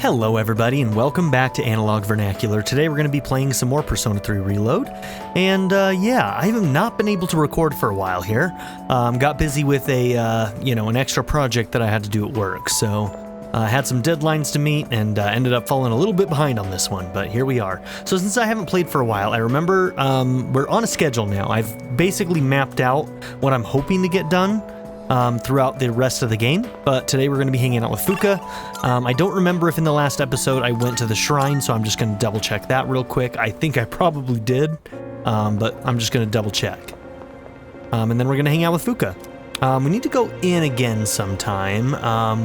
Hello everybody and welcome back to Analog Vernacular. Today we're going to be playing some more Persona 3 Reload, and yeah, I have not been able to record for a while here. Got busy with an extra project that I had to do at work, so I had some deadlines to meet and ended up falling a little bit behind on this one, but here we are. So since I haven't played for a while, I remember we're on a schedule now. I've basically mapped out what I'm hoping to get done throughout the rest of the game, but today we're going to be hanging out with Fuka. I don't remember if in the last episode I went to the shrine, so I'm just going to double check that real quick. I think I probably did, but I'm just going to double check. And then we're going to hang out with Fuka. We need to go in again sometime.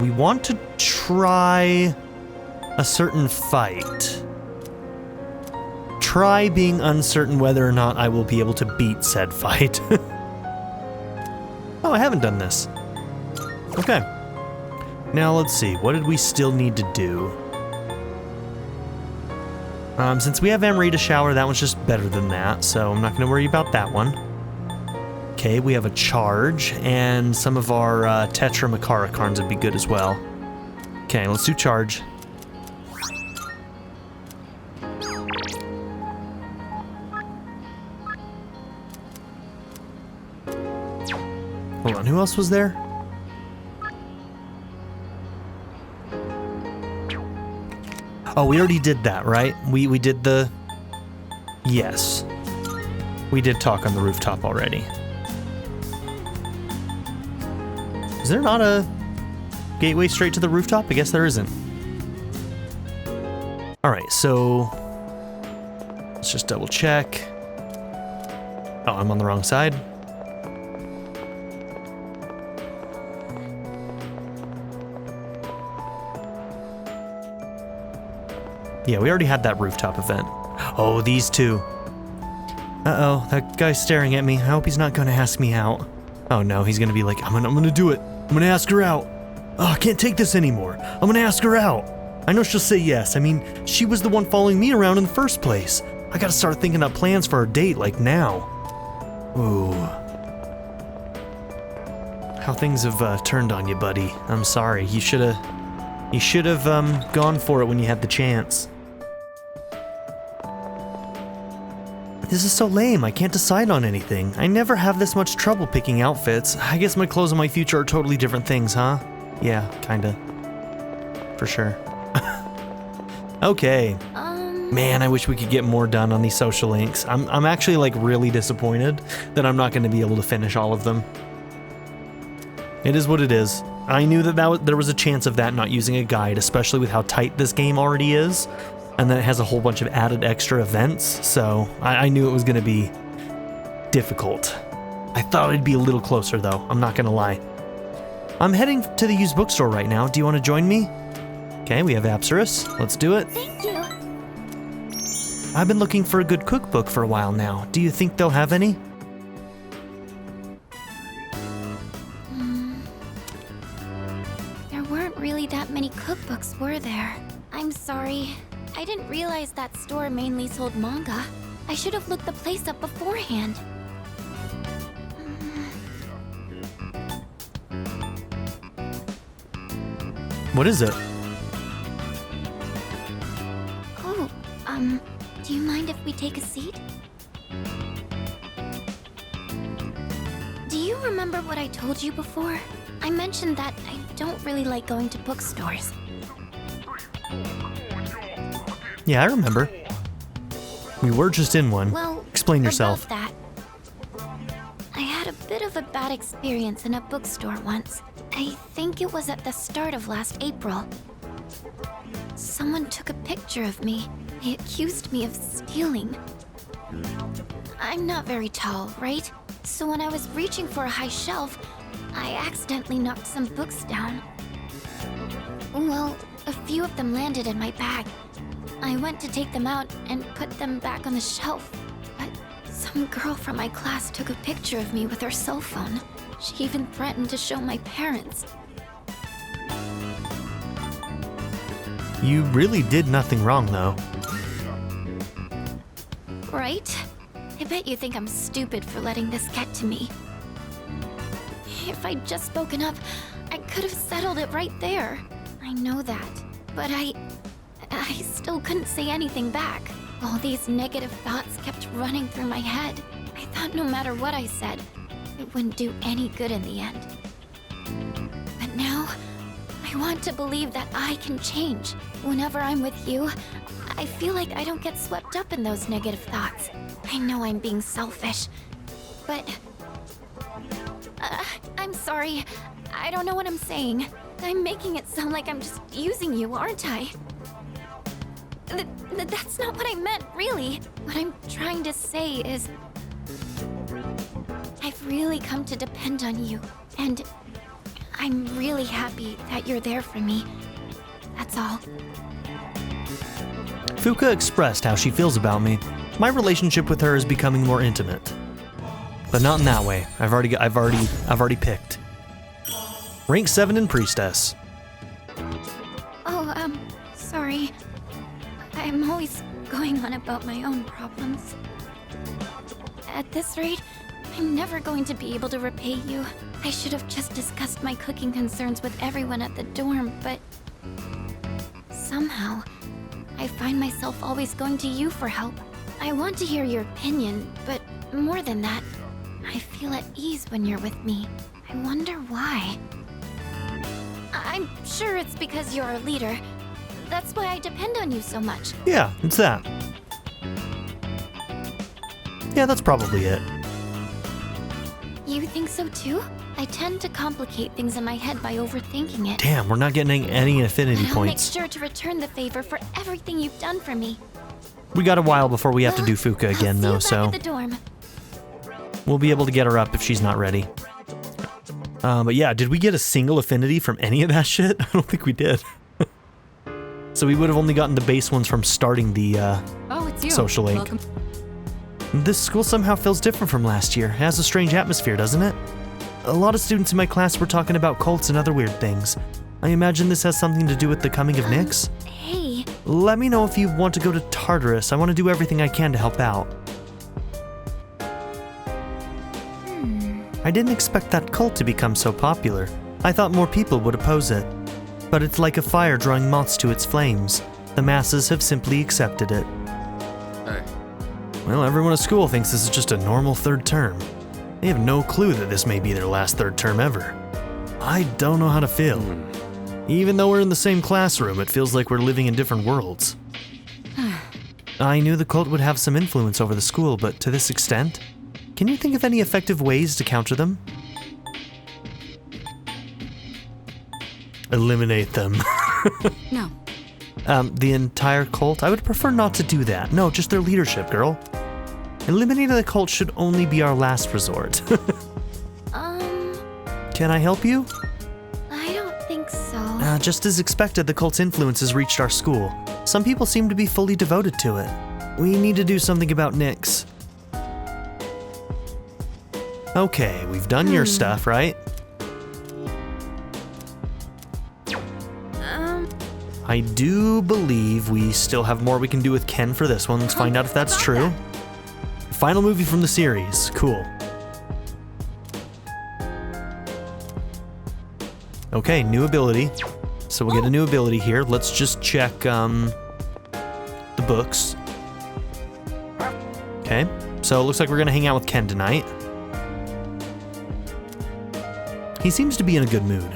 We want to try a certain fight. Try being uncertain whether or not I will be able to beat said fight. Oh, I haven't done this. Okay. Now let's see, what did we still need to do? Since we have Emery to shower, that one's just better than that, so I'm not going to worry about that one. Okay, we have a charge, and some of our Tetra Makara cards would be good as well. Okay, let's do charge. Hold on, who else was there? Oh, we already did that, right? We did the... Yes. We did talk on the rooftop already. Is there not a gateway straight to the rooftop? I guess there isn't. Alright, so... let's just double check. Oh, I'm on the wrong side. Yeah, we already had that rooftop event. Oh, these two. Uh-oh, that guy's staring at me. I hope he's not gonna ask me out. Oh no, he's gonna be like, I'm gonna do it. I'm gonna ask her out. Oh, I can't take this anymore. I'm gonna ask her out. I know she'll say yes. I mean, she was the one following me around in the first place. I gotta start thinking up plans for our date, like now. Ooh. How things have turned on you, buddy. I'm sorry. You should've gone for it when you had the chance. This is so lame, I can't decide on anything. I never have this much trouble picking outfits. I guess my clothes and my future are totally different things, huh? Yeah, kinda. For sure. Okay. Man, I wish we could get more done on these social links. I'm actually like really disappointed that I'm not going to be able to finish all of them. It is what it is. I knew that there was a chance of that not using a guide, especially with how tight this game already is. And then it has a whole bunch of added extra events, so I knew it was going to be difficult. I thought it'd be a little closer, though. I'm not going to lie. I'm heading to the used bookstore right now. Do you want to join me? Okay, we have Apsaris. Let's do it. Thank you. I've been looking for a good cookbook for a while now. Do you think they'll have any? There weren't really that many cookbooks, were there? I'm sorry. I didn't realize that store mainly sold manga. I should have looked the place up beforehand. What is it? Oh, do you mind if we take a seat? Do you remember what I told you before? I mentioned that I don't really like going to bookstores. Yeah, I remember. We were just in one. Well, explain yourself. About that. I had a bit of a bad experience in a bookstore once. I think it was at the start of last April. Someone took a picture of me. They accused me of stealing. I'm not very tall, right? So when I was reaching for a high shelf, I accidentally knocked some books down. Well, a few of them landed in my bag. I went to take them out and put them back on the shelf, but some girl from my class took a picture of me with her cell phone. She even threatened to show my parents. You really did nothing wrong, though. Right? I bet you think I'm stupid for letting this get to me. If I'd just spoken up, I could have settled it right there. I know that. but I still couldn't say anything back. All these negative thoughts kept running through my head. I thought no matter what I said, it wouldn't do any good in the end. But now, I want to believe that I can change. Whenever I'm with you, I feel like I don't get swept up in those negative thoughts. I know I'm being selfish, but... I'm sorry. I don't know what I'm saying. I'm making it sound like I'm just using you, aren't I? That's not what I meant, really. What I'm trying to say is... I've really come to depend on you, and I'm really happy that you're there for me. That's all. Fuka expressed how she feels about me. My relationship with her is becoming more intimate. But not in that way. I've already picked. Rank 7 in Priestess. Oh, sorry. I'm always going on about my own problems. At this rate, I'm never going to be able to repay you. I should have just discussed my cooking concerns with everyone at the dorm, but... somehow, I find myself always going to you for help. I want to hear your opinion, but more than that, I feel at ease when you're with me. I wonder why. I'm sure it's because you're our leader. That's why I depend on you so much. Yeah, it's that. Yeah, that's probably it. You think so too? I tend to complicate things in my head by overthinking it. Damn, we're not getting any affinity But I'll make points. sure to return the favor for everything you've done for me. We got a while before we have to do Fuka again, though, I'll see you so back at the dorm. we'll be able to get her up if she's not ready. But yeah, did we get a single affinity from any of that shit? I don't think we did. So we would have only gotten the base ones from starting the Oh, it's you. social link. Welcome. This school somehow feels different from last year. It has a strange atmosphere, doesn't it? A lot of students in my class were talking about cults and other weird things. I imagine this has something to do with the coming of Nyx. Hey, Let me know if you want to go to Tartarus. I want to do everything I can to help out. I didn't expect that cult to become so popular. I thought more people would oppose it. But it's like a fire drawing moths to its flames. The masses have simply accepted it. Hey. Well, everyone at school thinks this is just a normal third term. They have no clue that this may be their last third term ever. I don't know how to feel. Even though we're in the same classroom, it feels like we're living in different worlds. I knew the cult would have some influence over the school, but to this extent? Can you think of any effective ways to counter them? Eliminate them. No. The entire cult? I would prefer not to do that. No, just their leadership, girl. Eliminating the cult should only be our last resort. Can I help you? I don't think so. Just as expected, the cult's influence has reached our school. Some people seem to be fully devoted to it. We need to do something about Nyx. Okay, we've done your stuff, right? I do believe we still have more we can do with Ken for this one. Let's find out if that's true. Final movie from the series. Cool. Okay, new ability. So we'll get a new ability here. Let's just check the books. Okay, so it looks like we're gonna hang out with Ken tonight. He seems to be in a good mood.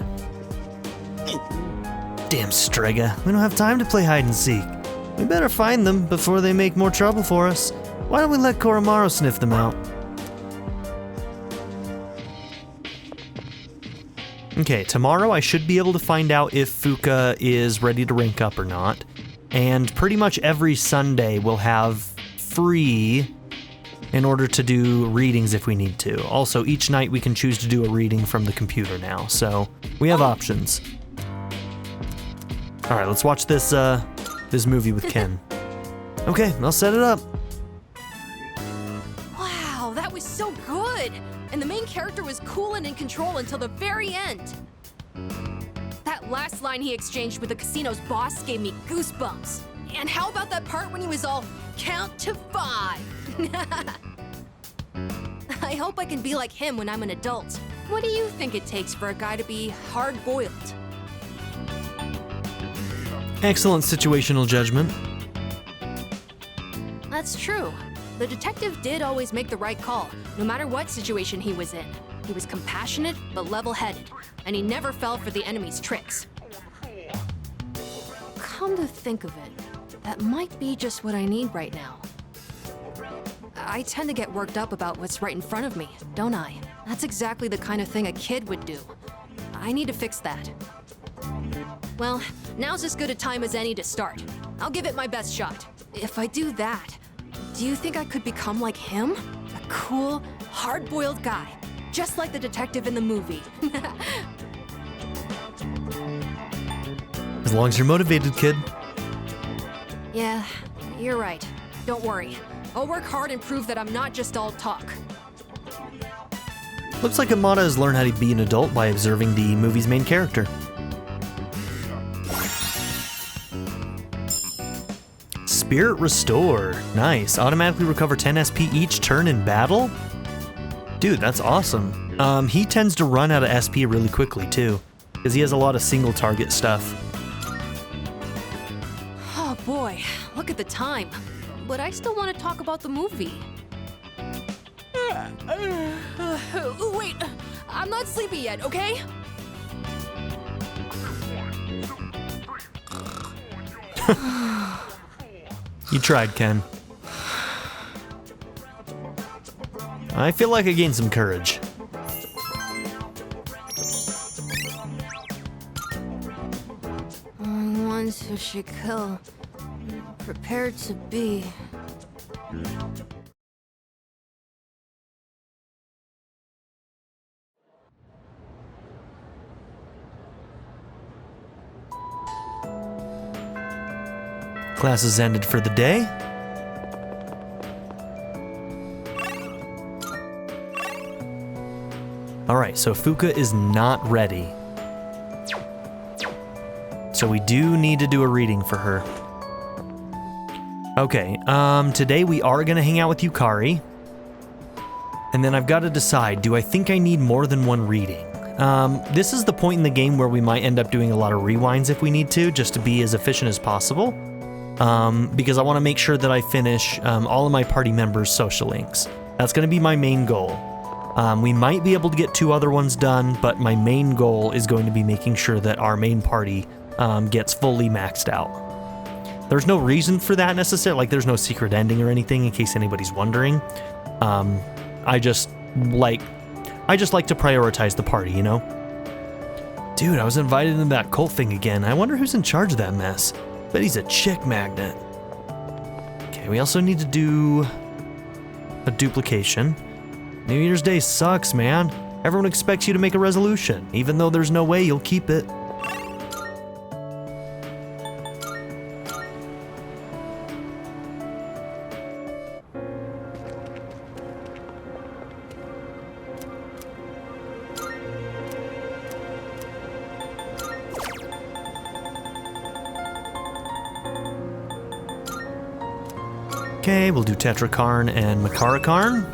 Damn Strega, we don't have time to play hide and seek. We better find them before they make more trouble for us. Why don't we let Koromaru sniff them out? Okay, tomorrow I should be able to find out if Fuka is ready to rank up or not. And pretty much every Sunday we'll have free in order to do readings if we need to. Also, each night we can choose to do a reading from the computer now, so we have options. All right, let's watch this this movie with Ken. Okay, I'll set it up. Wow, that was so good! And the main character was cool and in control until the very end. That last line he exchanged with the casino's boss gave me goosebumps. And how about that part when he was all, count to 5? I hope I can be like him when I'm an adult. What do you think it takes for a guy to be hard-boiled? Excellent situational judgment. That's true. The detective did always make the right call, no matter what situation he was in. He was compassionate, but level-headed, and he never fell for the enemy's tricks. Come to think of it, that might be just what I need right now. I tend to get worked up about what's right in front of me, don't I? That's exactly the kind of thing a kid would do. I need to fix that. Well, now's as good a time as any to start. I'll give it my best shot. If I do that, do you think I could become like him? A cool, hard-boiled guy, just like the detective in the movie. As long as you're motivated, kid. Yeah, you're right. Don't worry. I'll work hard and prove that I'm not just all talk. Looks like Amada has learned how to be an adult by observing the movie's main character. Spirit Restore. Nice. Automatically recover 10 SP each turn in battle? Dude, that's awesome. He tends to run out of SP really quickly, too, because he has a lot of single target stuff. Oh boy, look at the time. But I still want to talk about the movie. Wait, I'm not sleepy yet, okay? You tried, Ken. I feel like I gained some courage. Ones who should kill, prepared to be. Class has ended for the day. Alright, so Fuka is not ready. So we do need to do a reading for her. Okay, today we are gonna hang out with Yukari. And then I've got to decide, do I think I need more than one reading? This is the point in the game where we might end up doing a lot of rewinds if we need to, just to be as efficient as possible. Because I want to make sure that I finish all of my party members' social links. That's going to be my main goal. We might be able to get 2 other ones done, but my main goal is going to be making sure that our main party gets fully maxed out. There's no reason for that necessarily, like there's no secret ending or anything in case anybody's wondering. I just like to prioritize the party, you know? Dude, I was invited into that cult thing again. I wonder who's in charge of that mess. Bet he's a chick magnet. Okay, we also need to do a duplication. New Year's Day sucks, man. Everyone expects you to make a resolution, even though there's no way you'll keep it. Okay, we'll do Tetrakarn and Makarakarn.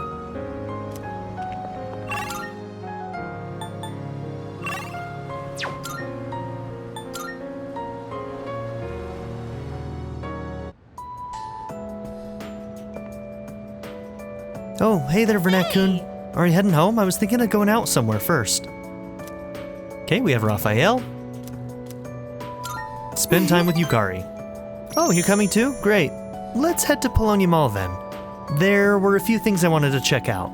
Oh, hey there, Vernac-kun. Are you heading home? I was thinking of going out somewhere first. Okay, we have Raphael. Spend time with Yukari. Oh, you're coming too? Great. Let's head to Polonia Mall then. There were a few things I wanted to check out.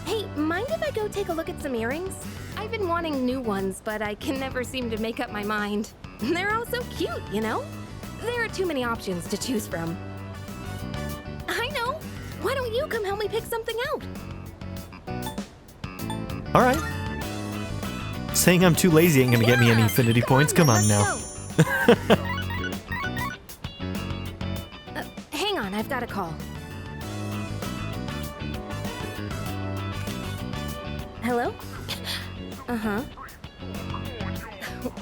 Hey, mind if I go take a look at some earrings? I've been wanting new ones, but I can never seem to make up my mind. They're all so cute, you know? There are too many options to choose from. I know! Why don't you come help me pick something out? Alright. Saying I'm too lazy ain't gonna get me any infinity points. Come on now. Hang on, I've got a call. Hello? Uh-huh.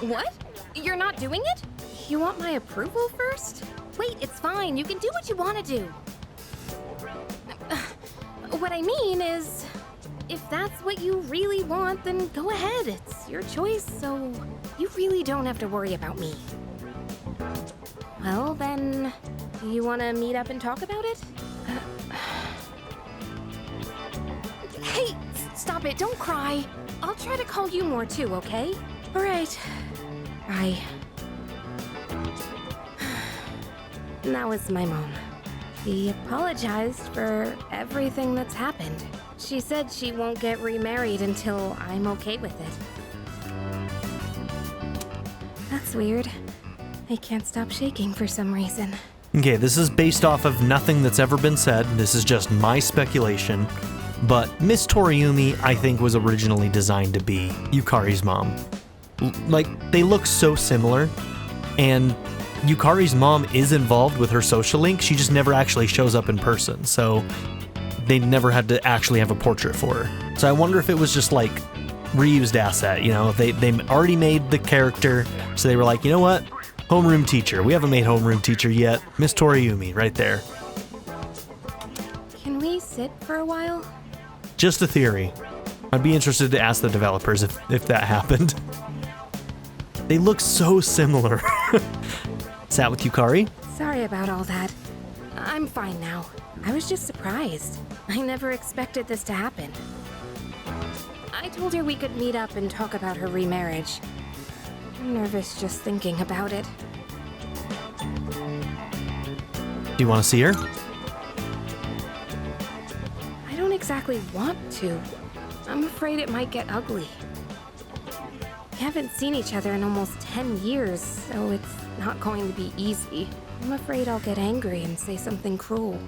What? You're not doing it? You want my approval first? Wait, it's fine. You can do what you want to do. What I mean is, if that's what you really want, then go ahead. It's your choice, so You really don't have to worry about me. Well, then, do you want to meet up and talk about it? Hey, stop it, don't cry. I'll try to call you more too, okay? All right. Bye. That was my mom. She apologized for everything that's happened. She said she won't get remarried until I'm okay with it. That's weird. I can't stop shaking for some reason. Okay, this is based off of nothing that's ever been said. This is just my speculation. But Miss Toriumi, I think, was originally designed to be Yukari's mom. Like, they look so similar, and Yukari's mom is involved with her social link. She just never actually shows up in person, so they never had to actually have a portrait for her. So I wonder if it was just like reused asset, you know, they already made the character, so they were like, you know what? Homeroom teacher. We haven't made homeroom teacher yet. Miss Toriumi, right there. Can we sit for a while? Just a theory. I'd be interested to ask the developers if that happened. They look so similar. Sat with Yukari? Sorry about all that. I'm fine now. I was just surprised. I never expected this to happen. I told her we could meet up and talk about her remarriage. I'm nervous just thinking about it. Do you want to see her? I don't exactly want to. I'm afraid it might get ugly. We haven't seen each other in almost 10 years, so it's not going to be easy. I'm afraid I'll get angry and say something cruel.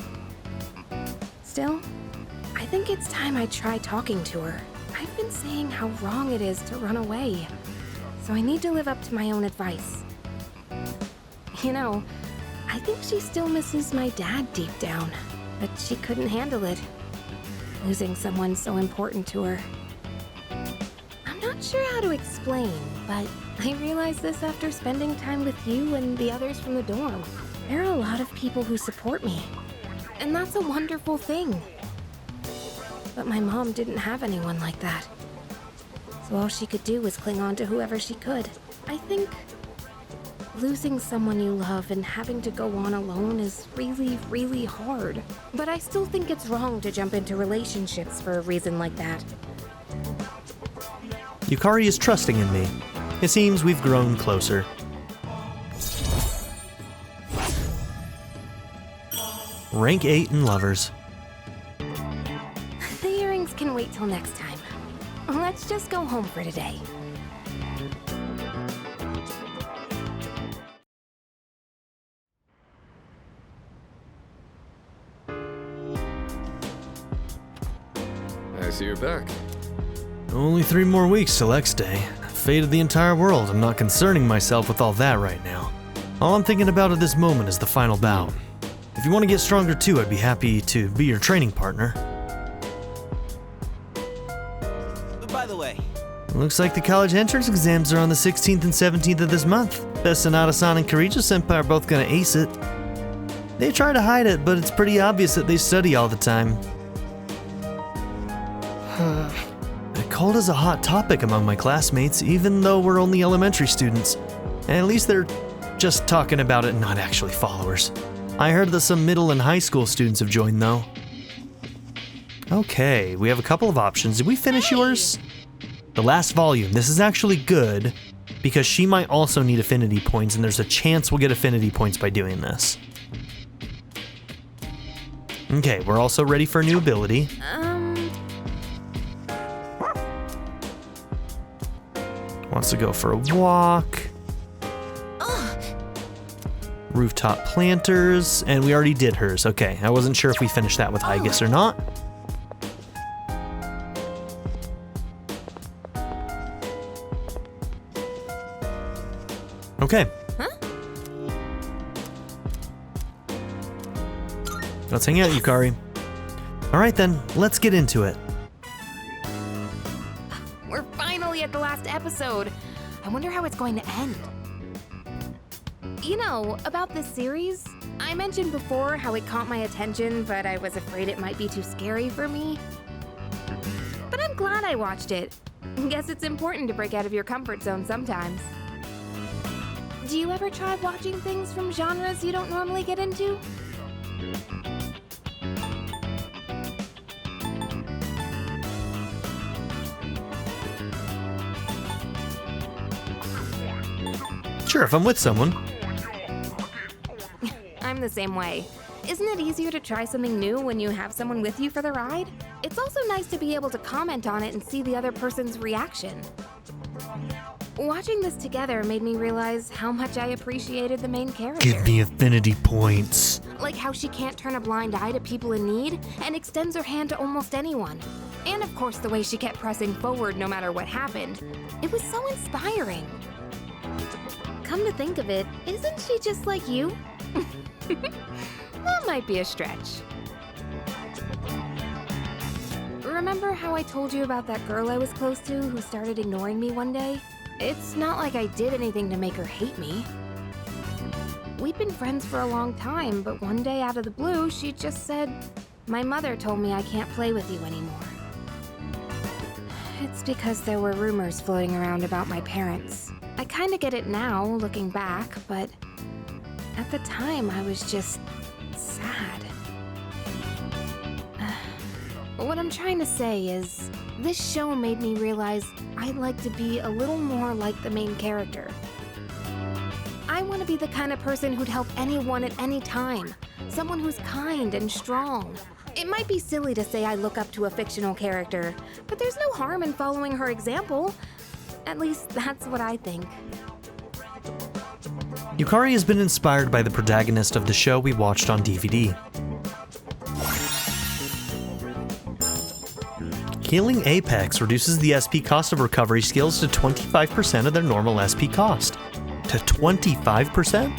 Still, I think it's time I try talking to her. I've been saying how wrong it is to run away, so I need to live up to my own advice. You know, I think she still misses my dad deep down, but she couldn't handle it. Losing someone so important to her. I'm not sure how to explain, but I realized this after spending time with you and the others from the dorm. There are a lot of people who support me, and that's a wonderful thing. But my mom didn't have anyone like that. So all she could do was cling on to whoever she could. I think losing someone you love and having to go on alone is really, really hard. But I still think it's wrong to jump into relationships for a reason like that. Yukari is trusting in me. It seems we've grown closer. Rank 8 in lovers. The earrings can wait till next time. Let's just go home for today. I see you're back. Only 3 more weeks till X Day. Fate of the entire world. I'm not concerning myself with all that right now. All I'm thinking about at this moment is the final bout. If you want to get stronger too, I'd be happy to be your training partner. By the way, Looks like the college entrance exams are on the 16th and 17th of this month. Bet Sonata-san and Kirijo-senpai are both gonna ace it. They try to hide it, but it's pretty obvious that they study all the time. The cold is a hot topic among my classmates, even though we're only elementary students. And at least they're just talking about it and not actually followers. I heard that some middle and high school students have joined, though. Okay, we have a couple of options. Did we finish yours? The last volume. This is actually good, because she might also need affinity points, and there's a chance we'll get affinity points by doing this. Okay, we're also ready for a new ability. Wants to go for a walk. Rooftop planters, and we already did hers. Okay, I wasn't sure if we finished that with Aigis or not. Okay. Let's hang out, Yukari. Alright then, let's get into it. We're finally at the last episode. I wonder how it's going to end. You know, about this series, I mentioned before how it caught my attention, but I was afraid it might be too scary for me. But I'm glad I watched it. Guess it's important to break out of your comfort zone sometimes. Do you ever try watching things from genres you don't normally get into? Sure, if I'm with someone. I'm the same way. Isn't it easier to try something new when you have someone with you for the ride? It's also nice to be able to comment on it and see the other person's reaction. Watching this together made me realize how much I appreciated the main character. Give me affinity points. Like how she can't turn a blind eye to people in need and extends her hand to almost anyone. And of course the way she kept pressing forward no matter what happened. It was so inspiring. Come to think of it, isn't she just like you? That might be a stretch. Remember how I told you about that girl I was close to who started ignoring me one day? It's not like I did anything to make her hate me. We'd been friends for a long time, but one day out of the blue, she just said, "My mother told me I can't play with you anymore." It's because there were rumors floating around about my parents. I kinda get it now, looking back, but at the time I was just sad. What I'm trying to say is, this show made me realize I'd like to be a little more like the main character. I want to be the kind of person who'd help anyone at any time. Someone who's kind and strong. It might be silly to say I look up to a fictional character, but there's no harm in following her example. At least that's what I think. Yukari has been inspired by the protagonist of the show we watched on DVD. Healing Apex reduces the SP cost of recovery skills to 25% of their normal SP cost. To 25%?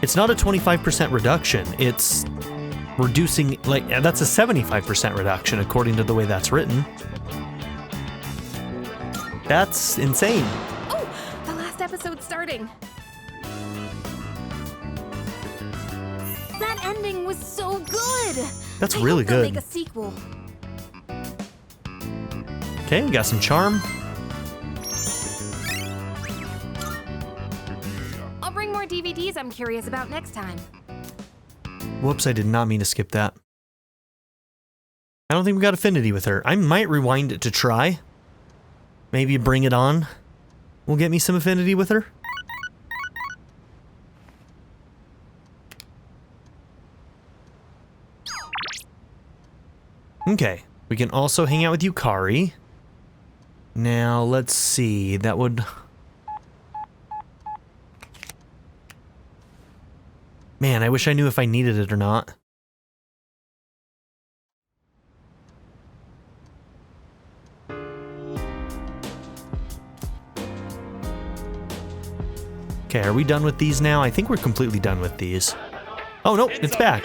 It's not a 25% reduction, it's reducing, like, that's a 75% reduction according to the way that's written. That's insane. Oh, the last episode's starting. That ending was so good. That's I really hope they'll good. Make a sequel. Okay, we got some charm. I'll bring more DVDs I'm curious about next time. Whoops, I did not mean to skip that. I don't think we got affinity with her. I might rewind it to try. Maybe Bring It On will get me some affinity with her. Okay, we can also hang out with Yukari. Now, let's see, that would... Man, I wish I knew if I needed it or not. Okay, are we done with these now? I think we're completely done with these. Oh no, it's back.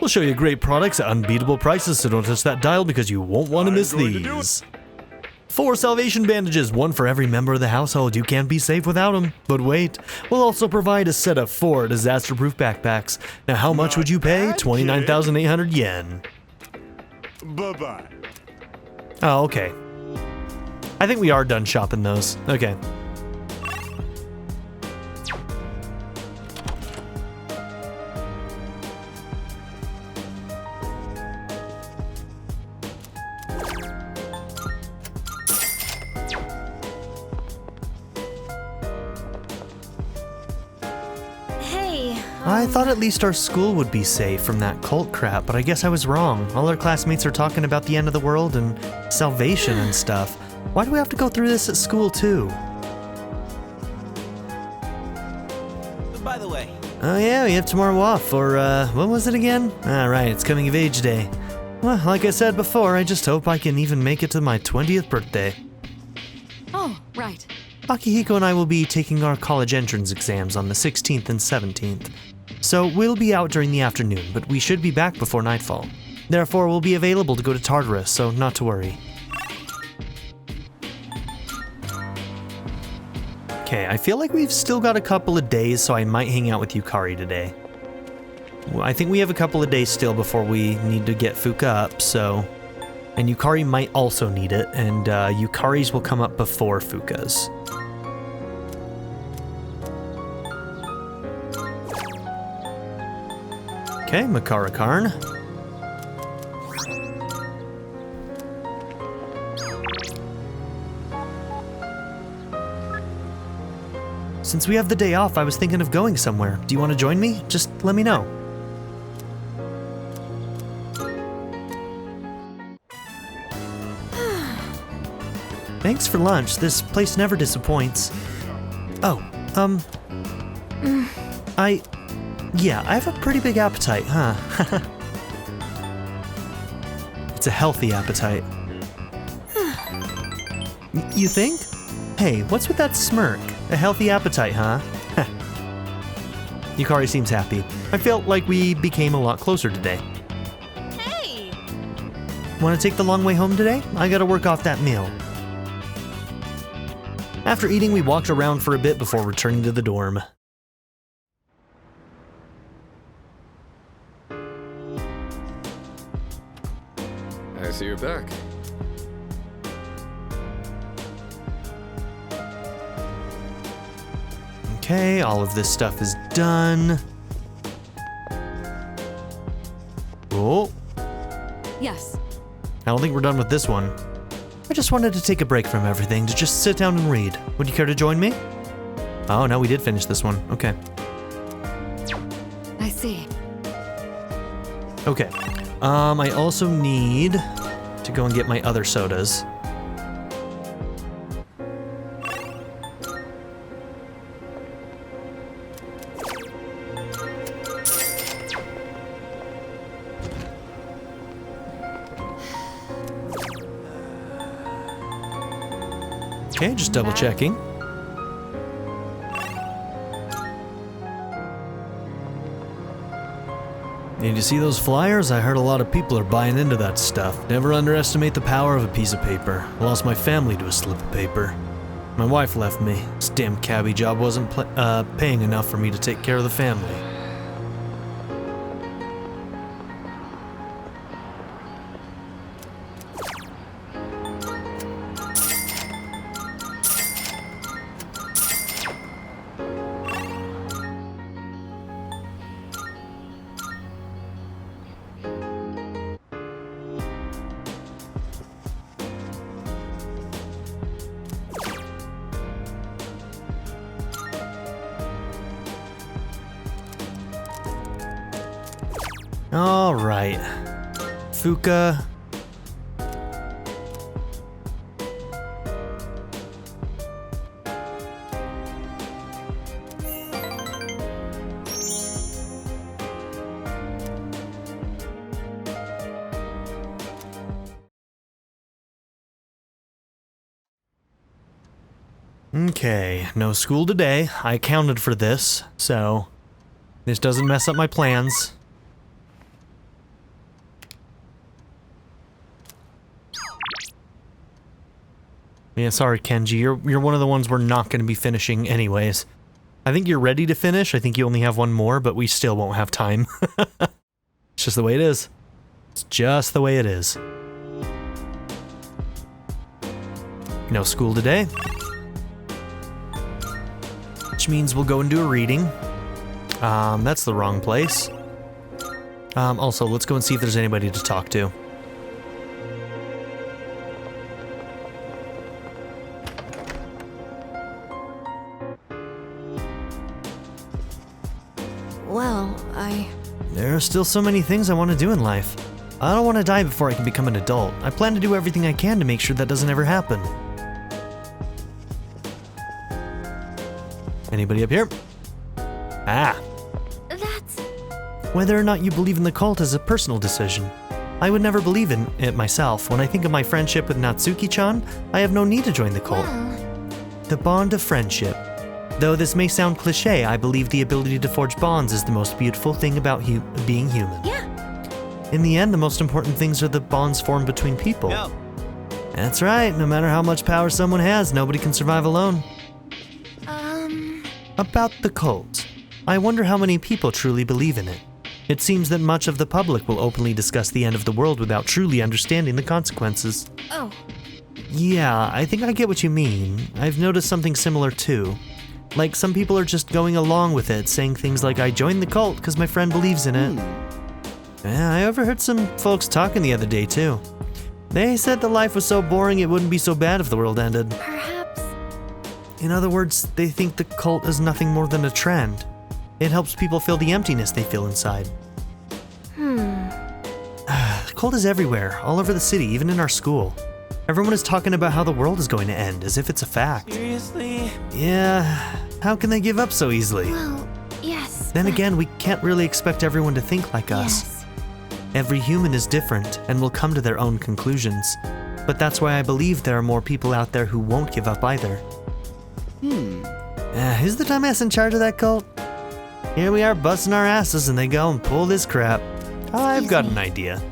We'll show you great products at unbeatable prices, so don't touch that dial because you won't want to miss these. 4 salvation bandages, 1 for every member of the household. You can't be safe without them. But wait, we'll also provide a set of 4 disaster-proof backpacks. Now how much would you pay? 29,800 yen. Bye-bye. Oh, okay. I think we are done shopping those. Okay. I thought at least our school would be safe from that cult crap, but I guess I was wrong. All our classmates are talking about the end of the world and salvation and stuff. Why do we have to go through this at school too? By the way. Oh yeah, we have tomorrow off for, what was it again? Ah, right, it's coming of age day. Well, like I said before, I just hope I can even make it to my 20th birthday. Oh, right. Akihiko and I will be taking our college entrance exams on the 16th and 17th. So we'll be out during the afternoon, but we should be back before nightfall. Therefore, we'll be available to go to Tartarus, so not to worry. Okay, I feel like we've still got a couple of days, so I might hang out with Yukari today. I think we have a couple of days still before we need to get Fuka up, so And Yukari might also need it, and Yukari's will come up before Fuka's. Okay, Makara Karn. Since we have the day off, I was thinking of going somewhere. Do you want to join me? Just let me know. Thanks for lunch. This place never disappoints. Oh, yeah, I have a pretty big appetite, huh? It's a healthy appetite. You think? Hey, what's with that smirk? A healthy appetite, huh? Yukari seems happy. I felt like we became a lot closer today. Hey! Want to take the long way home today? I gotta work off that meal. After eating, we walked around for a bit before returning to the dorm. I see you're back. Okay, all of this stuff is done. Oh, Yes. I don't think we're done with this one. I just wanted to take a break from everything to just sit down and read. Would you care to join me? Oh, no, we did finish this one. Okay. I see. Okay. I also need to go and get my other sodas. Okay, just double checking. Did you see those flyers? I heard a lot of people are buying into that stuff. Never underestimate the power of a piece of paper. I lost my family to a slip of paper. My wife left me. This damn cabbie job wasn't paying enough for me to take care of the family. All right, Fuka. Okay, no school today. I accounted for this, so this doesn't mess up my plans. Yeah, sorry, Kenji. You're one of the ones we're not going to be finishing anyways. I think you're ready to finish. I think you only have one more, but we still won't have time. It's just the way it is. It's just the way it is. No school today. Which means we'll go and do a reading. That's the wrong place. Also, let's go and see if there's anybody to talk to. Well, There are still so many things I want to do in life. I don't want to die before I can become an adult. I plan to do everything I can to make sure that doesn't ever happen. Anybody up here? Ah. That's... Whether or not you believe in the cult is a personal decision. I would never believe in it myself. When I think of my friendship with Natsuki-chan, I have no need to join the cult. well... The bond of friendship. Though this may sound cliché, I believe the ability to forge bonds is the most beautiful thing about being human. yeah. In the end, the most important things are the bonds formed between people. No. That's right, no matter how much power someone has, nobody can survive alone. Um... About the cult. I wonder how many people truly believe in it. It seems that much of the public will openly discuss the end of the world without truly understanding the consequences. Oh, Yeah, I think I get what you mean. I've noticed something similar too. Like, some people are just going along with it, saying things like, I joined the cult because my friend believes in it. Yeah, I overheard some folks talking the other day too. They said the life was so boring it wouldn't be so bad if the world ended. Perhaps. In other words, they think the cult is nothing more than a trend. It helps people feel the emptiness they feel inside. The cult is everywhere, all over the city, even in our school. Everyone is talking about how the world is going to end, as if it's a fact. Seriously? Yeah, how can they give up so easily? Well, yes. Then but- again, we can't really expect everyone to think like us. Yes. Every human is different and will come to their own conclusions. But that's why I believe there are more people out there who won't give up either. Who's the dumbass in charge of that cult? Here we are busting our asses and they go and pull this crap. I've got an idea.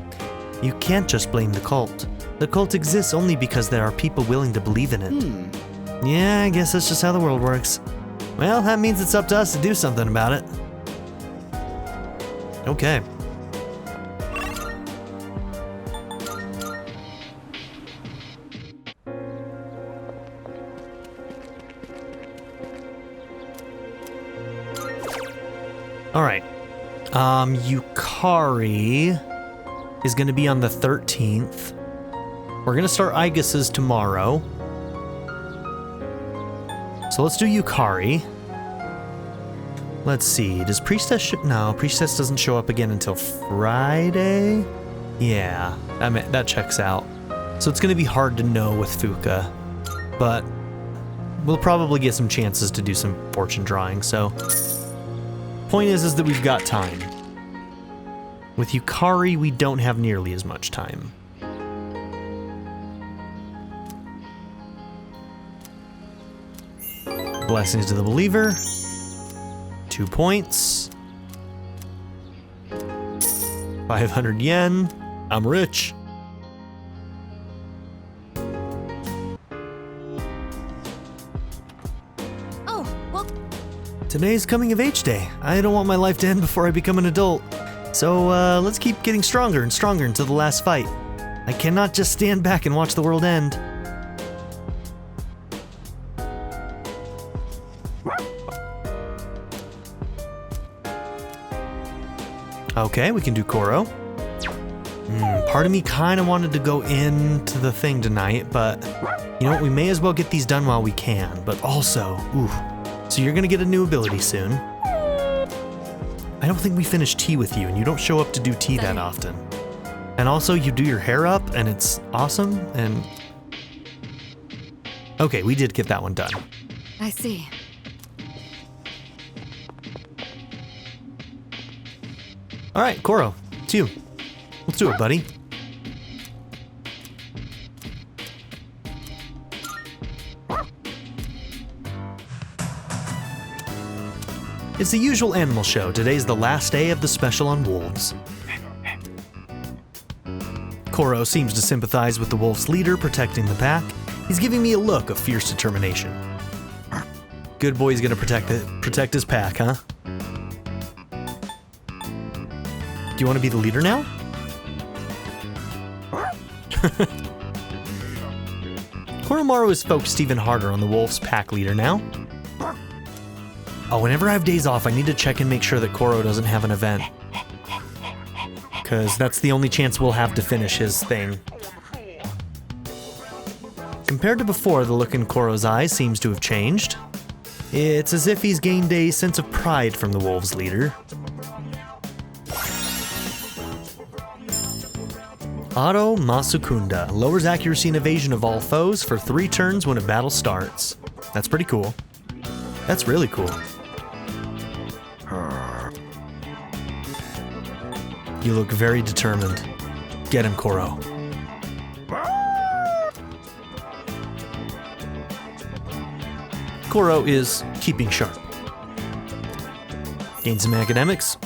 You can't just blame the cult. The cult exists only because there are people willing to believe in it. Yeah, I guess that's just how the world works. Well, that means it's up to us to do something about it. Okay. Alright. Yukari is going to be on the 13th. We're going to start Aigis's tomorrow. So let's do Yukari. Let's see, does Priestess no, Priestess doesn't show up again until Friday? Yeah, that checks out. So it's going to be hard to know with Fuka, but we'll probably get some chances to do some fortune drawing, so... Point is that we've got time. With Yukari, we don't have nearly as much time. Blessings to the Believer. 2 points. 500 yen. I'm rich. Oh, well, Today's coming of age day. I don't want my life to end before I become an adult. So let's keep getting stronger and stronger until the last fight. I cannot just stand back and watch the world end. Okay, we can do Koro. Part of me kind of wanted to go into the thing tonight, but you know what? We may as well get these done while we can. But also, so you're gonna get a new ability soon. I don't think we finished tea with you, and you don't show up to do tea that often. And also, you do your hair up, and it's awesome, and... Okay, we did get that one done. I see. Alright, Koro, it's you. Let's do it, buddy. It's the usual animal show. Today's the last day of the special on wolves. Koro seems to sympathize with the wolf's leader protecting the pack. He's giving me a look of fierce determination. Good boy's gonna protect his pack, huh? Do you want to be the leader now? Koromaru is focused even harder on the wolf's pack leader now. Oh, whenever I have days off, I need to check and make sure that Koro doesn't have an event. Because that's the only chance we'll have to finish his thing. Compared to before, the look in Koro's eyes seems to have changed. It's as if he's gained a sense of pride from the wolves' leader. Auto Masukunda lowers accuracy and evasion of all foes for 3 turns when a battle starts. That's pretty cool. That's really cool. You look very determined. Get him, Koro. Koro is keeping sharp. Gain some academics.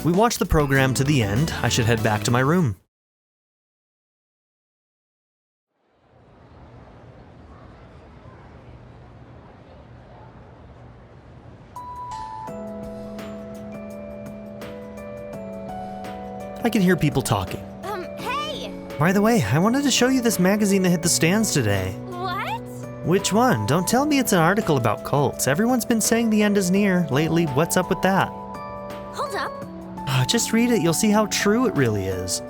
We watched the program to the end. I should head back to my room. I can hear people talking. Hey! By the way, I wanted to show you this magazine that hit the stands today. What? Which one? Don't tell me it's an article about cults. Everyone's been saying the end is near. Lately, what's up with that? Hold up. Just read it, you'll see how true it really is.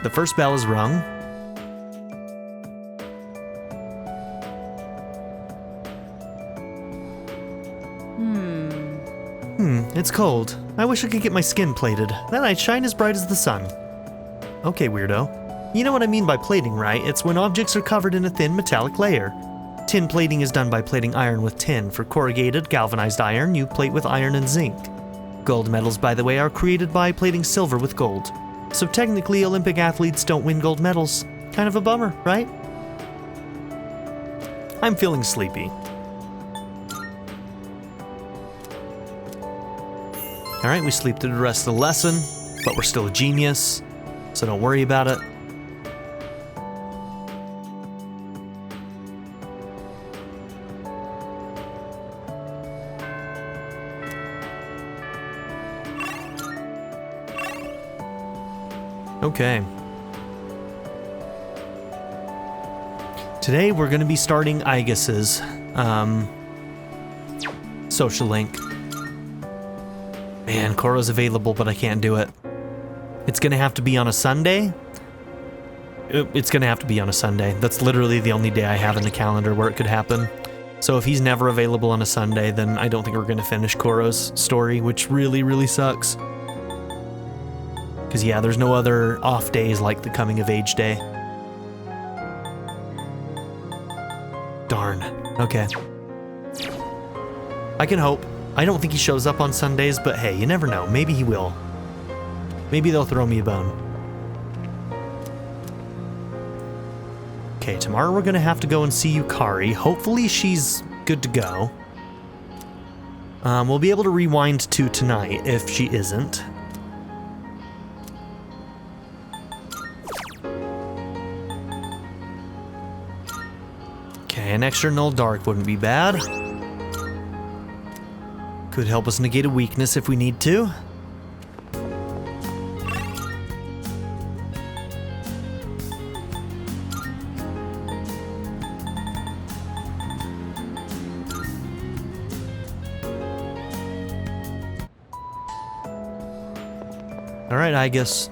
The first bell is rung. It's cold. I wish I could get my skin plated. Then I'd shine as bright as the sun. Okay, weirdo. You know what I mean by plating, right? It's when objects are covered in a thin metallic layer. Tin plating is done by plating iron with tin. For corrugated, galvanized iron, you plate with iron and zinc. Gold medals, by the way, are created by plating silver with gold. So technically, Olympic athletes don't win gold medals. Kind of a bummer, right? I'm feeling sleepy. Alright, we sleep through the rest of the lesson, but we're still a genius, so don't worry about it. Okay. Today we're going to be starting Aigis's social link. Man, Koro's available, but I can't do it. It's gonna have to be on a Sunday. It's gonna have to be on a Sunday. That's literally the only day I have in the calendar where it could happen. So if he's never available on a Sunday, then I don't think we're gonna finish Koro's story, which really, really sucks. Because yeah, there's no other off days like the coming of age day. Darn. Okay. I can hope. I don't think he shows up on Sundays, but hey, you never know. Maybe he will. Maybe they'll throw me a bone. Okay, tomorrow we're gonna have to go and see Yukari. Hopefully she's good to go. We'll be able to rewind to tonight if she isn't. Okay, an extra null dark wouldn't be bad. Could help us negate a weakness if we need to. All right, Aigis.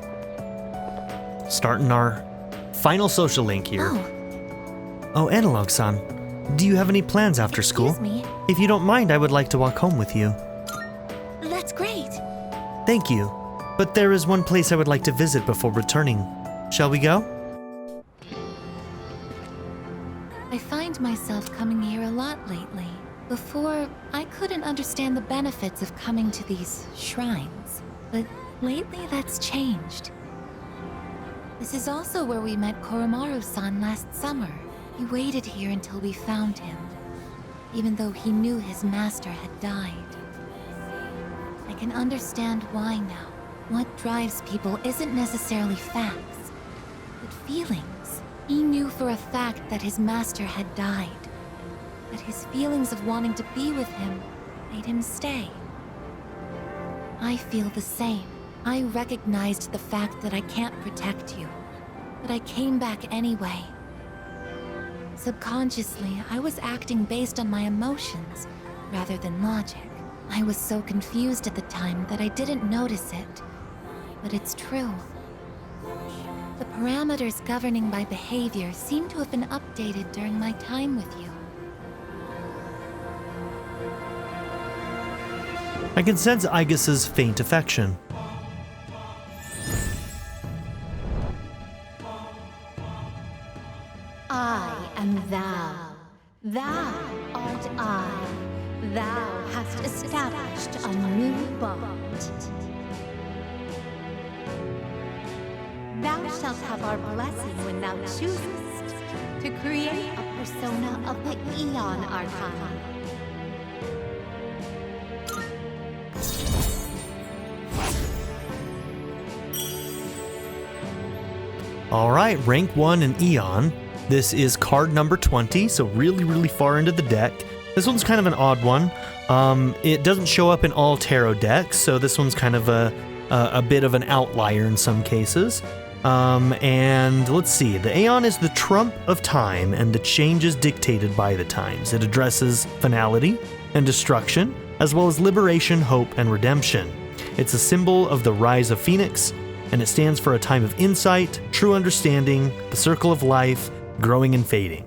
Starting our final social link here. Oh, Analog-san. Do you have any plans after school? Excuse me. If you don't mind, I would like to walk home with you. That's great. Thank you. But there is one place I would like to visit before returning. Shall we go? I find myself coming here a lot lately. Before, I couldn't understand the benefits of coming to these shrines. But lately that's changed. This is also where we met Koromaru-san last summer. He waited here until we found him, even though he knew his master had died. I can understand why now. What drives people isn't necessarily facts, but feelings. He knew for a fact that his master had died, but his feelings of wanting to be with him made him stay. I feel the same. I recognized the fact that I can't protect you, but I came back anyway. Subconsciously, I was acting based on my emotions rather than logic. I was so confused at the time that I didn't notice it, but it's true. The parameters governing my behavior seem to have been updated during my time with you. I can sense Aigis's faint affection. I am thou. Thou art I. Thou hast established a new bond. Thou shalt have our blessing when thou choosest to create a persona of the Eon Archon. Alright, rank 1 in Eon. This is card number 20, so really far into the deck. This one's kind of an odd one. It doesn't show up in all tarot decks, so this one's kind of a a bit of an outlier in some cases. And let's see, the Aeon is the trump of time and the changes dictated by the times. It addresses finality and destruction, as well as liberation, hope, and redemption. It's a symbol of the rise of Phoenix, and it stands for a time of insight, true understanding, the circle of life, growing and fading.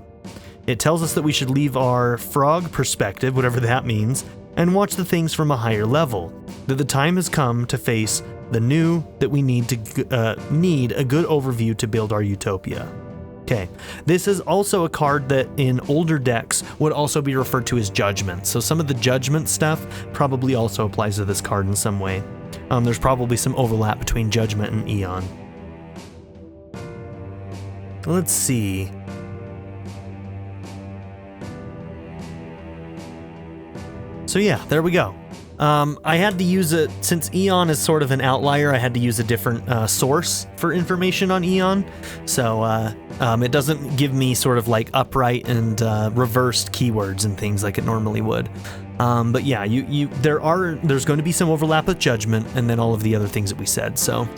It tells us that we should leave our frog perspective, whatever that means, and watch the things from a higher level, that the time has come to face the new, that we need a good overview to build our utopia. Okay, this is also a card that in older decks would also be referred to as Judgment, so some of the Judgment stuff probably also applies to this card in some way. There's probably some overlap between Judgment and Aeon. Let's see. So yeah, there we go. I had to use it, since Aeon is sort of an outlier, I had to use a different source for information on Aeon. So it doesn't give me sort of like upright and reversed keywords and things like it normally would. But yeah, there's going to be some overlap with Judgment and then all of the other things that we said, so.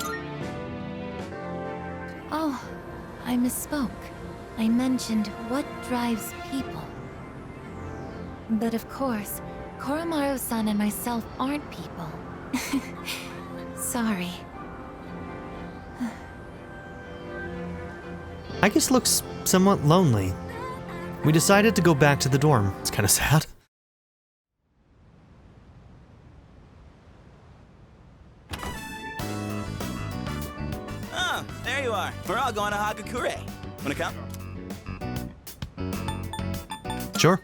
Oh, I misspoke. I mentioned what drives people. But of course, Koromaru-san and myself aren't people. Sorry. Aigis looks somewhat lonely. We decided to go back to the dorm. It's kind of sad. Oh, there you are. We're all going to Hagakure. Wanna come? Sure.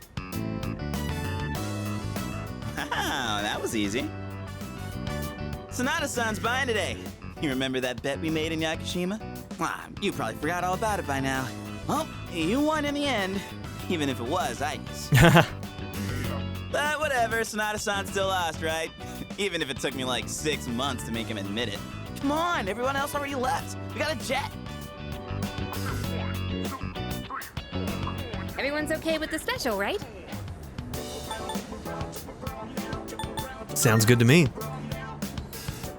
Wow, that was easy. Sonata-san's buying today. You remember that bet we made in Yakushima? Ah, you probably forgot all about it by now. Well, you won in the end, even if it was Aigis. But whatever, Sonata-san still lost, right? Even if it took me like 6 months to make him admit it. Come on, everyone else already left. We got a jet. Everyone's okay with the special, right? Sounds good to me.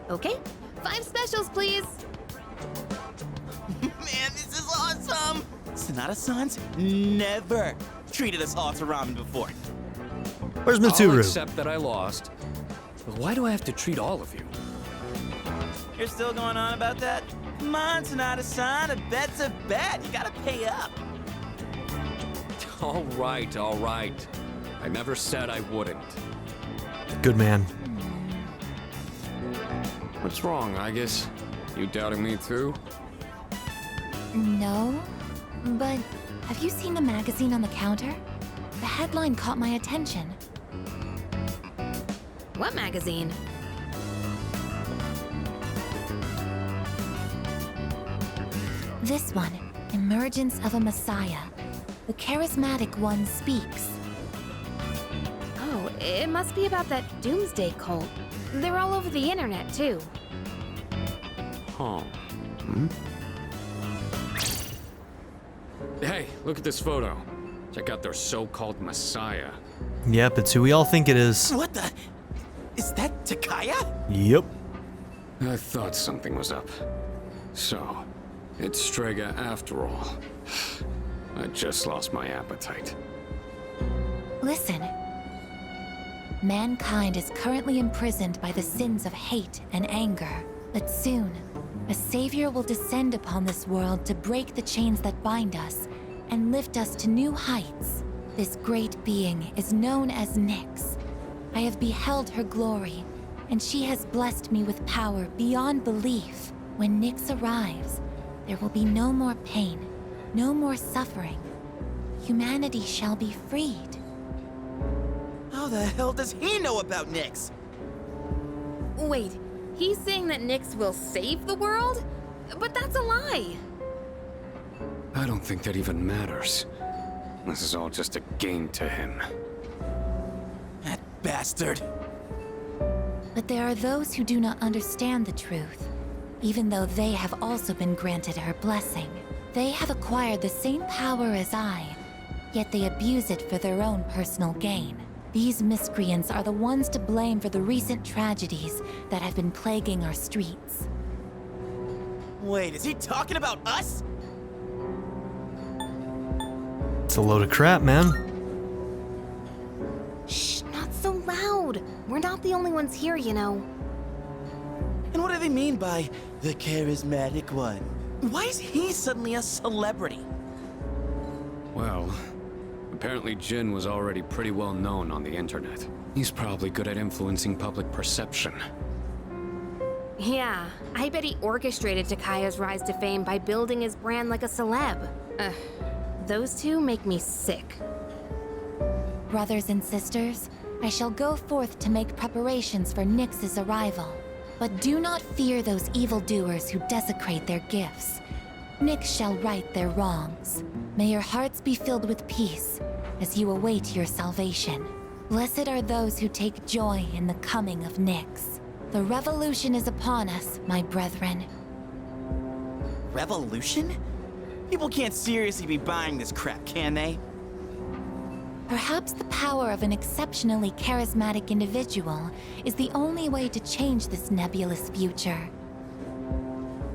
Okay, 5 specials, please. Man, this is awesome! Sonata-san's never treated us all to ramen before. Where's I'll Mitsuru? accept that I lost. But why do I have to treat all of you? You're still going on about that? Come on, Sonata-san, a bet's a bet. You gotta pay up. All right, all right. I never said I wouldn't. Good man. What's wrong, Aigis? You doubting me too? No, but have you seen the magazine on the counter? The headline caught my attention. What magazine? This one, Emergence of a Messiah. The charismatic one speaks. Oh, it must be about that doomsday cult. They're all over the internet, too. Huh. Hey, look at this photo. Check out their so-called messiah. Yep, it's who we all think it is. What the? Is that Takaya? Yep. I thought something was up. So, it's Strega after all. I just lost my appetite. Listen. Mankind is currently imprisoned by the sins of hate and anger. But soon, a savior will descend upon this world to break the chains that bind us and lift us to new heights. This great being is known as Nyx. I have beheld her glory, and she has blessed me with power beyond belief. When Nyx arrives, there will be no more pain, no more suffering. Humanity shall be freed. How the hell does he know about Nyx? Wait, he's saying that Nyx will save the world? But that's a lie! I don't think that even matters. This is all just a game to him. That bastard. But there are those who do not understand the truth, even though they have also been granted her blessing. They have acquired the same power as I, yet they abuse it for their own personal gain. These miscreants are the ones to blame for the recent tragedies that have been plaguing our streets. Wait, is he talking about us? It's a load of crap, man. Shh, not so loud. We're not the only ones here, you know. And what do they mean by the charismatic one? Why is he suddenly a celebrity? Well, apparently Jin was already pretty well known on the internet. He's probably good at influencing public perception. Yeah, I bet he orchestrated Takaya's rise to fame by building his brand like a celeb. Those two make me sick. Brothers and sisters, I shall go forth to make preparations for Nyx's arrival. But do not fear those evildoers who desecrate their gifts. Nyx shall right their wrongs. May your hearts be filled with peace as you await your salvation. Blessed are those who take joy in the coming of Nyx. The revolution is upon us, my brethren. Revolution? People can't seriously be buying this crap, can they? Perhaps the power of an exceptionally charismatic individual is the only way to change this nebulous future.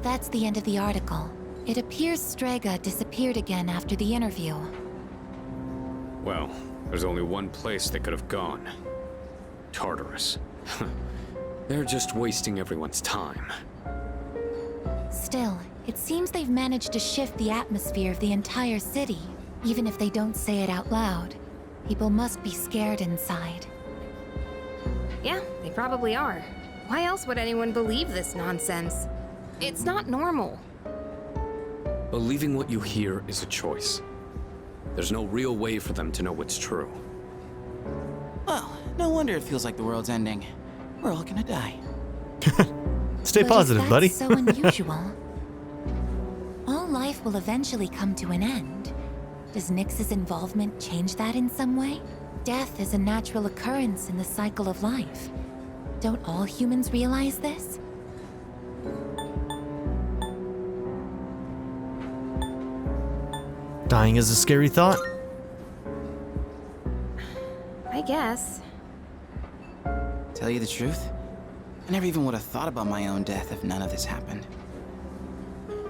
That's the end of the article. It appears Strega disappeared again after the interview. Well, there's only one place they could have gone. Tartarus. They're just wasting everyone's time. Still, it seems they've managed to shift the atmosphere of the entire city. Even if they don't say it out loud, people must be scared inside. Yeah, they probably are. Why else would anyone believe this nonsense? It's not normal. Believing what you hear is a choice. There's no real way for them to know what's true. Well, no wonder it feels like the world's ending. We're all gonna die. Stay But positive, if buddy. that's so unusual. All life will eventually come to an end. Does Nyx's involvement change that in some way? Death is a natural occurrence in the cycle of life. Don't all humans realize this? Dying is a scary thought. I guess. Tell you the truth, I never even would have thought about my own death if none of this happened.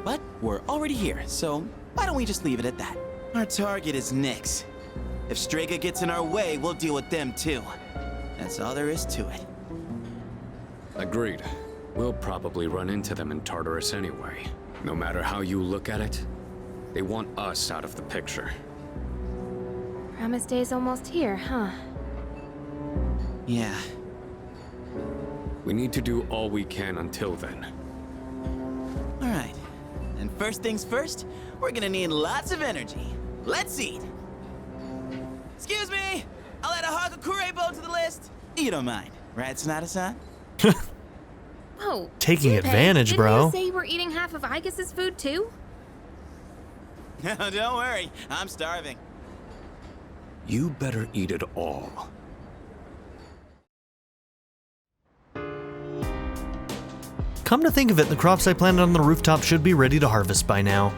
But we're already here, so why don't we just leave it at that? Our target is Nyx. If Strega gets in our way, we'll deal with them too. That's all there is to it. Agreed. We'll probably run into them in Tartarus anyway. No matter how you look at it, they want us out of the picture. Promise Day's almost here, huh? Yeah. We need to do all we can until then. All right. And first things first, we're gonna need lots of energy. Let's eat. Excuse me! I'll add a Hagakure bow to the list. You don't mind, right, Sonata-san? Oh, Taking Junpei, advantage, bro. Didn't you say you were eating half of Aigis' food too? No, don't worry. I'm starving. You better eat it all. Come to think of it, the crops I planted on the rooftop should be ready to harvest by now.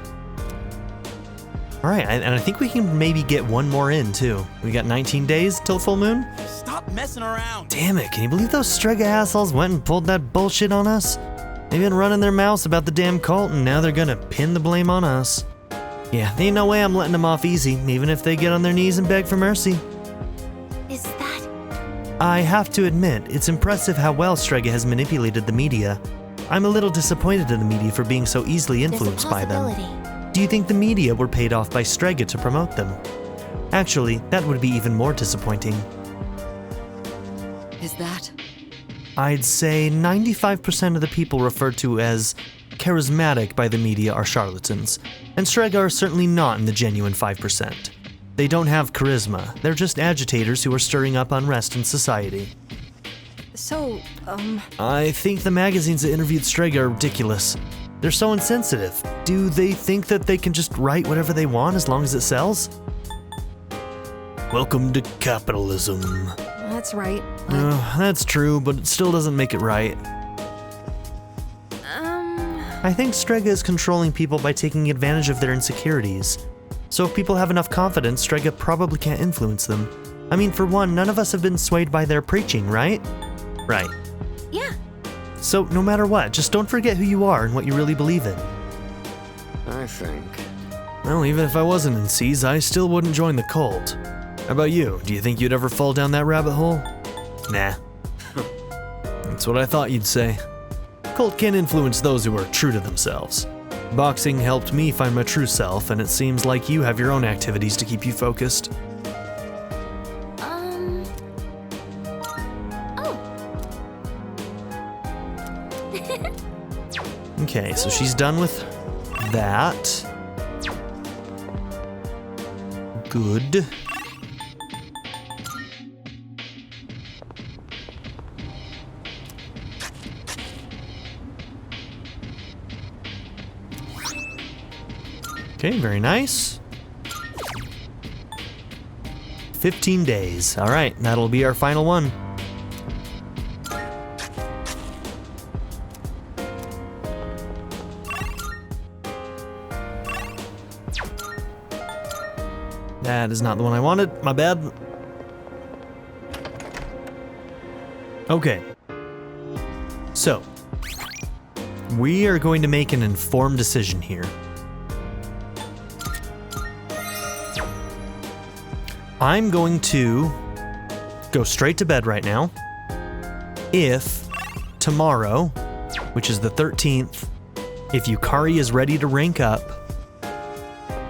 Alright, and I think we can maybe get one more in, too. We got 19 days till full moon? Stop messing around. Damn it, can you believe those Strega assholes went and pulled that bullshit on us? They've been running their mouths about the damn cult, and now they're gonna pin the blame on us. Yeah, there ain't no way I'm letting them off easy, even if they get on their knees and beg for mercy. Is that... I have to admit, it's impressive how well Strega has manipulated the media. I'm a little disappointed in the media for being so easily influenced by them. Do you think the media were paid off by Strega to promote them? Actually, that would be even more disappointing. Is that? I'd say 95% of the people referred to as charismatic by the media are charlatans, and Strega are certainly not in the genuine 5%. They don't have charisma, they're just agitators who are stirring up unrest in society. So, I think the magazines that interviewed Strega are ridiculous. They're so insensitive. Do they think that they can just write whatever they want as long as it sells? Welcome to capitalism. That's right. That's true, but it still doesn't make it right. I think Strega is controlling people by taking advantage of their insecurities. So if people have enough confidence, Strega probably can't influence them. I mean, for one, none of us have been swayed by their preaching, right? Right. Yeah. So, no matter what, just don't forget who you are and what you really believe in. I think. Well, even if I wasn't in C's, I still wouldn't join the cult. How about you? Do you think you'd ever fall down that rabbit hole? Nah. That's what I thought you'd say. Cult can influence those who are true to themselves. Boxing helped me find my true self, and it seems like you have your own activities to keep you focused. Okay, so she's done with that. Good. Okay, very nice. 15 days. All right, that'll be our final one. That is not the one I wanted. My bad. Okay. So, we are going to make an informed decision here. I'm going to go straight to bed right now. If tomorrow, which is the 13th, if Yukari is ready to rank up,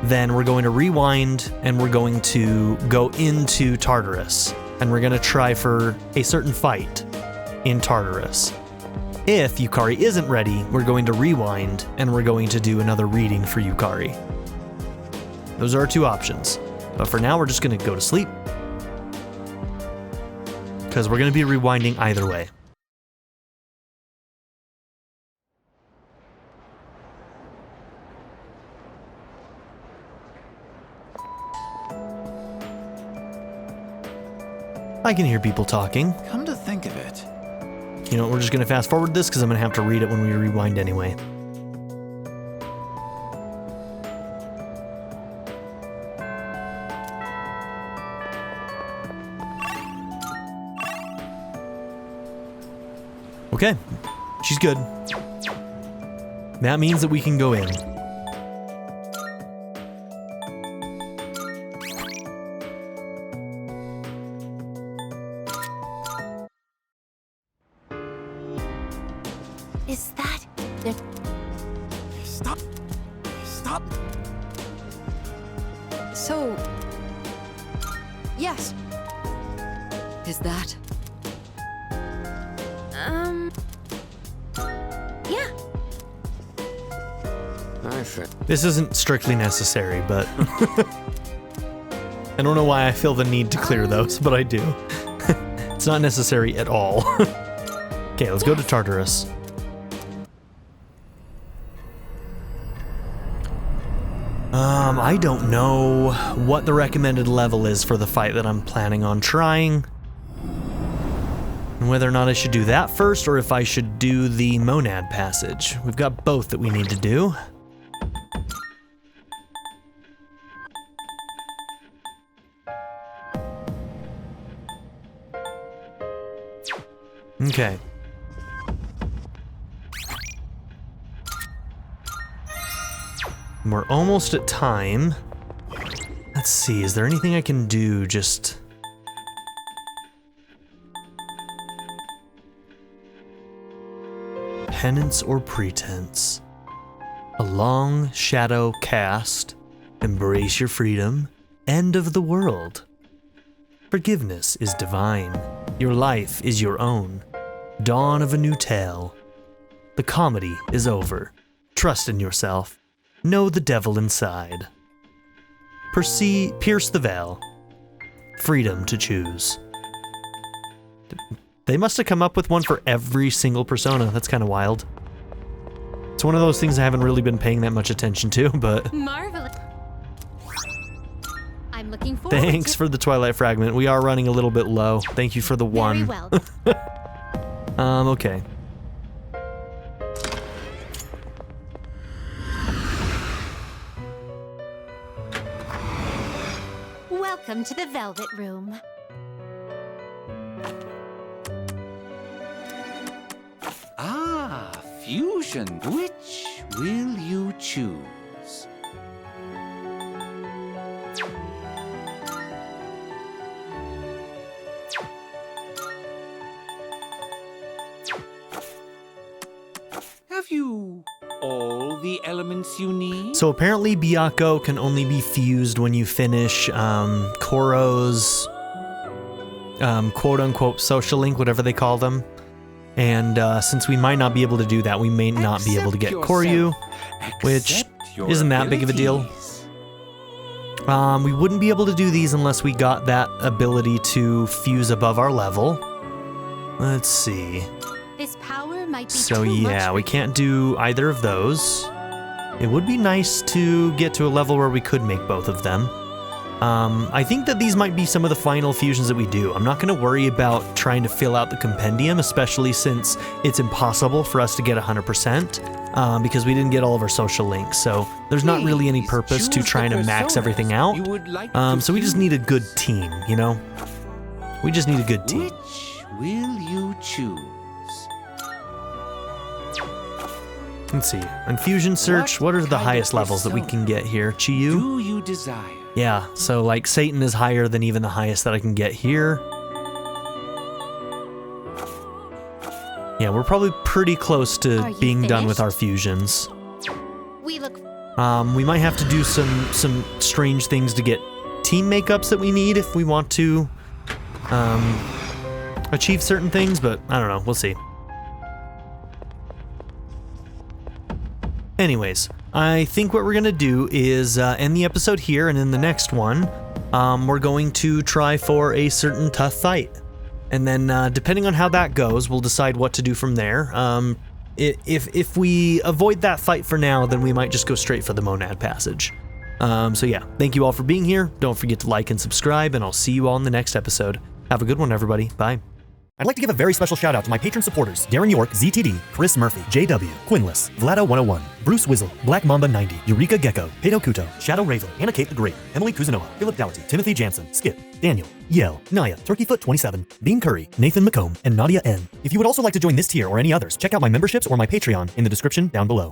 then we're going to rewind and we're going to go into Tartarus. And we're going to try for a certain fight in Tartarus. If Yukari isn't ready, we're going to rewind and we're going to do another reading for Yukari. Those are our two options. But for now, we're just going to go to sleep. Because we're going to be rewinding either way. I can hear people talking. Come to think of it. You know what, we're just going to fast forward this because I'm going to have to read it when we rewind anyway. Okay, she's good. That means that we can go in. Is that the... Stop. Stop. So... Yes. Is that... Yeah. I think. This isn't strictly necessary, but... I don't know why I feel the need to clear those, but I do. It's not necessary at all. Okay, let's go to Tartarus. I don't know what the recommended level is for the fight that I'm planning on trying. And whether or not I should do that first, or if I should do the Monad passage. We've got both that we need to do. Okay. We're almost at time. Let's see, is there anything I can do just... Penance or pretense. A long shadow cast. Embrace your freedom. End of the world. Forgiveness is divine. Your life is your own. Dawn of a new tale. The comedy is over. Trust in yourself. Know the devil inside. Pierce the veil. Freedom to choose. They must have come up with one for every single persona. That's kind of wild. It's one of those things I haven't really been paying that much attention to, but... Marvelous. I'm looking forward Thanks for the Twilight Fragment. We are running a little bit low. Thank you for the one. Very well. Okay. Welcome to the Velvet Room. Fusion. Which will you choose? Have you all the elements you need? So apparently Byakko can only be fused when you finish Koro's quote-unquote social link, whatever they call them. And since we might not be able to do that, we may not be able to get Koryu, which isn't that big of a deal. We wouldn't be able to do these unless we got that ability to fuse above our level. Let's see. This power might be So too much yeah, for we can't do either of those. It would be nice to get to a level where we could make both of them. I think that these might be some of the final fusions that we do. I'm not going to worry about trying to fill out the compendium, especially since it's impossible for us to get 100%, because we didn't get all of our social links, so there's not really any purpose to trying to max everything out. So we just need a good team, you know? We just need a good team. Which will you choose? Let's see. On Fusion Search, what are the highest levels that we can get here? Chiyu? Do you desire? Yeah, so like Satan is higher than even the highest that I can get here. Yeah, we're probably pretty close to being done with our fusions. We look. We might have to do some strange things to get team makeups that we need if we want to achieve certain things, but I don't know, we'll see. Anyways, I think what we're gonna do is end the episode here, and in the next one, we're going to try for a certain tough fight. And then depending on how that goes, we'll decide what to do from there. If we avoid that fight for now, then we might just go straight for the Monad Passage. So yeah, thank you all for being here. Don't forget to like and subscribe, and I'll see you all in the next episode. Have a good one, everybody. Bye. I'd like to give a very special shout out to my patron supporters: Darren York, ZTD, Chris Murphy, JW, Quinless, Vlado101, Bruce Wizzle, Black Mamba 90, Eureka Gecko, Pedo Kuto, Shadow Raven, Anna Kate the Great, Emily Kuzanoa, Philip Dougherty, Timothy Jansen, Skip, Daniel, Yell, Naya, Turkeyfoot 27, Bean Curry, Nathan McComb, and Nadia N. If you would also like to join this tier or any others, check out my memberships or my Patreon in the description down below.